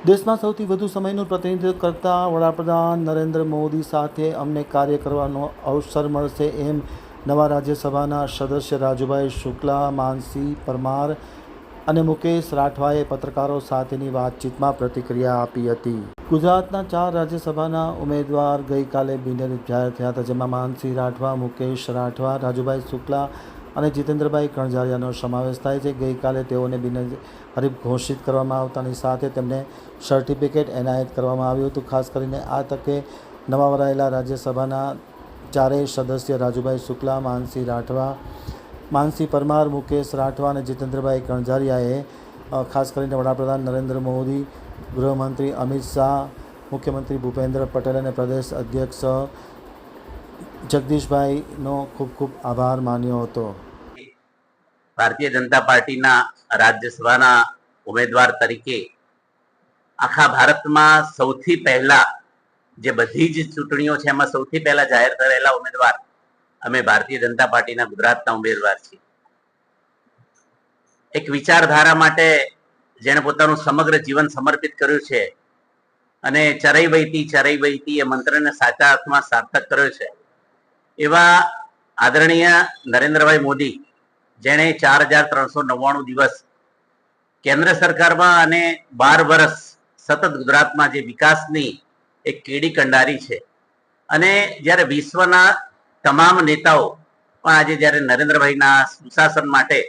દેશમાં સૌથી વધુ સમયનું પ્રતિનિધિત્વ કરતા વડાપ્રધાન નરેન્દ્ર મોદી સાથે અમને કાર્ય કરવાનો અવસર મળશે એમ નવા રાજ્યસભાના સદસ્ય રાજુભાઈ શુક્લા, માનસી પરમાર અને મુકેશ રાઠવાએ પત્રકારો સાથેની વાતચીતમાં પ્રતિક્રિયા આપી હતી. ગુજરાતના 4 રાજ્યસભાના ઉમેદવાર ગઈકાલે બિનહરીફ જાહેર થયા હતા, જેમાં માનસી રાઠવા, મુકેશ રાઠવા, રાજુભાઈ શુક્લા અને જીતેન્દ્રભાઈ કણઝારિયાનો સમાવેશ થાય છે. ગઈકાલે તેઓને બિનહરીફ ઘોષિત કરવામાં આવતાની સાથે તેમને સર્ટિફિકેટ એનાયત કરવામાં આવ્યું હતું. ખાસ કરીને આ તકે નવા વરાયેલા રાજ્યસભાના 4 સદસ્ય રાજુભાઈ શુક્લા, માનસી રાઠવા, માનસી પરમાર, મુકેશ રાઠવા અને જીતેન્દ્રભાઈ કણઝારિયાએ ખાસ કરીને વડાપ્રધાન નરેન્દ્ર મોદી, ગૃહમંત્રી અમિત શાહ, મુખ્યમંત્રી ભૂપેન્દ્ર પટેલ અને પ્રદેશ અધ્યક્ષ જગદીશભાઈનો ખૂબ ખૂબ આભાર માન્યો હતો. ભારતીય જનતા પાર્ટીના રાજ્યસભાના ઉમેદવાર તરીકે આખા ભારતમાં સૌથી પહેલા જે બધી જ ચૂંટણીઓ છે એમાં સૌથી પહેલા જાહેર કરેલા ઉમેદવાર અમે ભારતીય જનતા પાર્ટીના ગુજરાતના ઉમેદવાર છીએ. એક વિચારધારા માટે જેણે પોતાનું સમગ્ર જીવન સમર્પિત કર્યું છે અને ચરઈ વહીતી એ મંત્રને સાચા અર્થમાં સાર્થક કર્યો છે એવા આદરણીય નરેન્દ્રભાઈ મોદી, જેણે 4399 દિવસ કેન્દ્ર સરકારમાં અને 12 વર્ષ સતત ગુજરાતમાં જે વિકાસની એક કેડી કંડારી છે, અને જ્યારે વિશ્વના તમામ નેતાઓ પણ આજે જ્યારે નરેન્દ્રભાઈના સુશાસન માટે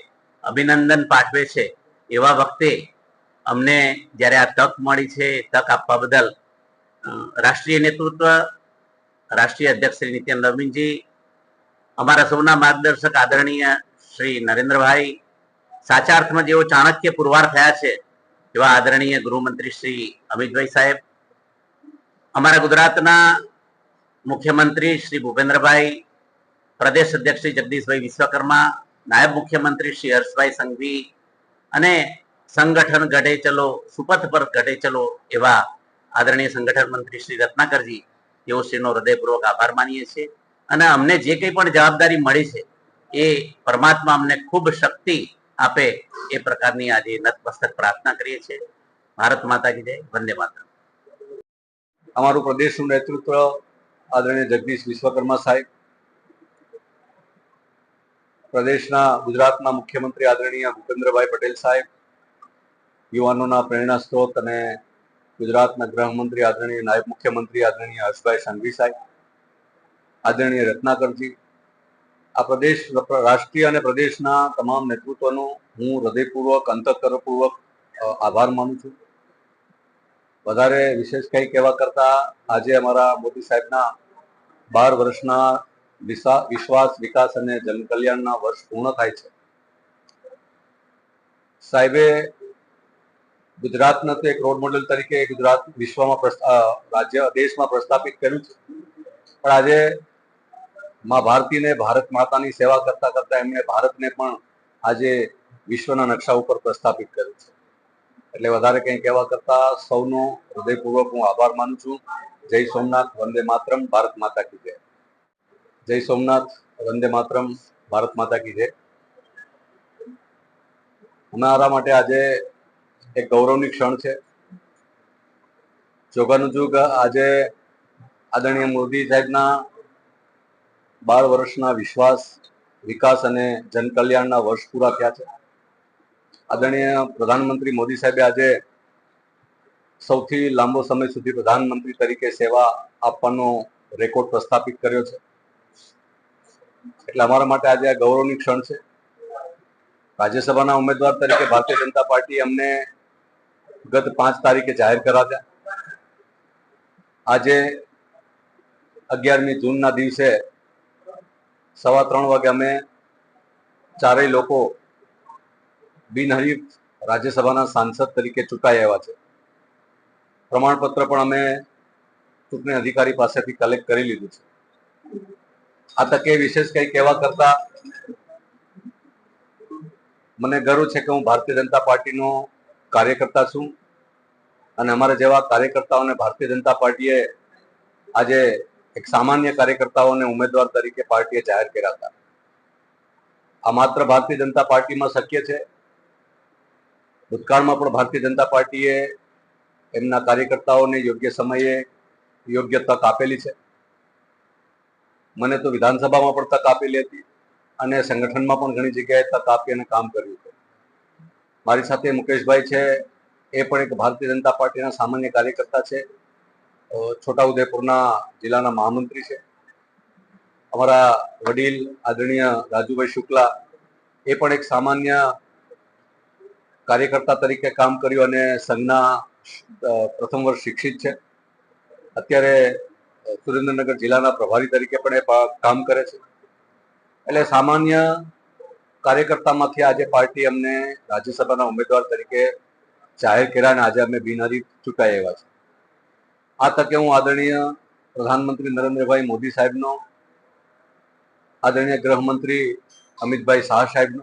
અભિનંદન પાઠવે છે, એવા વખતે અમને જ્યારે આ તક મળી છે, તક આપવા બદલ રાષ્ટ્રીય નેતૃત્વ, રાષ્ટ્રીય અધ્યક્ષ શ્રી નિત્યાનંદ નવીનજી, અમારા સૌના માર્ગદર્શક આદરણીય શ્રી નરેન્દ્રભાઈ, સાચા અર્થમાં જેઓ ચાણક્ય પુરવાર થયા છે એવા આદરણીય ગૃહમંત્રી શ્રી અમિતભાઈ સાહેબ, અમારા ગુજરાતના મુખ્યમંત્રી શ્રી ભૂપેન્દ્રભાઈ, પ્રદેશ અધ્યક્ષ શ્રી જગદીશભાઈ વિશ્વકર્મા, નાયબ મુખ્યમંત્રી શ્રી હર્ષભાઈ સંઘવી અને સંગઠન ગઢે ચલો, સુપથ પર ગઢે ચલો એવા આદરણીય સંગઠન મંત્રી શ્રી રત્નાકરજી, તેઓ શ્રીનો હૃદયપૂર્વક આભાર માનીએ છીએ. અને અમને જે કંઈ પણ જવાબદારી મળી છે એ પરમાત્મા અમને ખૂબ શક્તિ આપે એ પ્રકારની આજે નતમસ્તક પ્રાર્થના કરીએ છીએ. ભારત માતા કી જય, વંદે માતરમ. અમારું પ્રદેશનું નેતૃત્વ આદરણીય જગદીશ વિશ્વકર્મા સાહેબ, પ્રદેશના ગુજરાતના મુખ્યમંત્રી આદરણીય ભૂપેન્દ્રભાઈ પટેલ સાહેબ, યુવાનોના પ્રેરણા સ્ત્રોત અને ગુજરાતના ગૃહમંત્રી આદરણીય નાયબ મુખ્યમંત્રી આદરણીય હર્ષભાઈ સંઘવી સાહેબ, આદરણીય રત્નાકરજી, આ પ્રદેશ, રાષ્ટ્રીય અને પ્રદેશના તમામ નેતૃત્વનો હું હૃદયપૂર્વક, અંતઃકરણપૂર્વક આભાર માનું છું. વધારે વિશેષ કંઈ કહેવા કરતા આજે અમારા મોદી સાહેબના 12 વર્ષના વિશ્વાસ, વિકાસ અને જનકલ્યાણના વર્ષ પૂર્ણ થાય છે. સાહેબે ગુજરાતને તો એક રોલ મોડેલ તરીકે ગુજરાત વિશ્વમાં દેશમાં પ્રસ્થાપિત કર્યું છે, પણ આજે મા ભારતીને, ભારત માતાની સેવા કરતા કરતા એમણે ભારતને પણ આજે વિશ્વના નકશા ઉપર પ્રસ્થાપિત કર્યું છે. એટલે વધારે કંઈ કહેવા કરતા સૌનો હૃદયપૂર્વક હું આભાર માનું છું. જય સોમનાથ, વંદે માતરમ, ભારત માતા કી જય. જય સોમનાથ, વંદે માતરમ, ભારત માતા કી જય. અમારા માટે આજે એક ગૌરવની ક્ષણ છે. જોગાનું જુગ આજે આદરણીય મોદી સાહેબના 12 વર્ષના વિશ્વાસ, વિકાસ અને જનકલ્યાણના વર્ષ પૂરા થયા છે. આદરણીય પ્રધાનમંત્રી મોદી સાહેબે આજે સૌથી લાંબો સમય સુધી પ્રધાનમંત્રી તરીકે સેવા આપવાનો રેકોર્ડ પ્રસ્થાપિત કર્યો છે. એટલે અમારા માટે આજે આ ગૌરવની ક્ષણ છે. રાજ્યસભાના ઉમેદવાર તરીકે ભારતીય જનતા પાર્ટી અમને ગત 5 તારીખે જાહેર કર્યા હતા. આજે 11મી જૂનના દિવસે 3:15 વાગે અમે ચારેય લોકો બિનહરીફ રાજ્યસભાના સાંસદ તરીકે ચૂંટાઈ આવ્યા છે. પ્રમાણપત્ર પણ અમે ચૂંટણી અધિકારી પાસેથી કલેક્ટ કરી લીધું છે. આ તકે વિશેષ કંઈ કહેવા કરતા મને ગર્વ છે કે હું ભારતીય જનતા પાર્ટીનો કાર્યકર્તા છું અને અમારા જેવા કાર્યકર્તાઓને ભારતીય જનતા પાર્ટીએ આજે એક સામાન્ય કાર્યકર્તાઓને ઉમેદવાર તરીકે પાર્ટીએ જાહેર કર્યા હતા. આ માત્ર ભારતીય જનતા પાર્ટીમાં શક્ય છે. ભૂતકાળમાં પણ ભારતીય જનતા પાર્ટીએ એમના કાર્યકર્તાઓને યોગ્ય સમયે યોગ્ય તક આપેલી છે. મને તો વિધાનસભામાં પણ તક આપેલી હતી અને સંગઠનમાં પણ ઘણી જગ્યાએ તક આપી અને કામ કર્યું છે. મારી સાથે મુકેશભાઈ છે, એ પણ એક ભારતીય જનતા પાર્ટીના સામાન્ય કાર્યકર્તા છે, છોટાઉદેપુરના જિલ્લાના મહામંત્રી છે. અમારા વડીલ આદરણીય રાજુભાઈ શુક્લા, એ પણ એક સામાન્ય કાર્યકર્તા તરીકે કામ કર્યું અને સંઘના પ્રથમ વર્ષ શિક્ષિત છે. અત્યારે સુરેન્દ્રનગર જિલ્લાના પ્રભારી તરીકે પણ એ કામ કરે છે. એટલે સામાન્ય કાર્યકર્તામાંથી આજે પાર્ટી અમને રાજ્યસભાના ઉમેદવાર તરીકે જાહેર કર્યા અને આજે અમે બિનહરીફ ચૂંટાઈ આવ્યા છે. આ તકે હું આદરણીય પ્રધાનમંત્રી નરેન્દ્રભાઈ મોદી સાહેબનો, આદરણીય ગૃહમંત્રી અમિતભાઈ શાહ સાહેબનો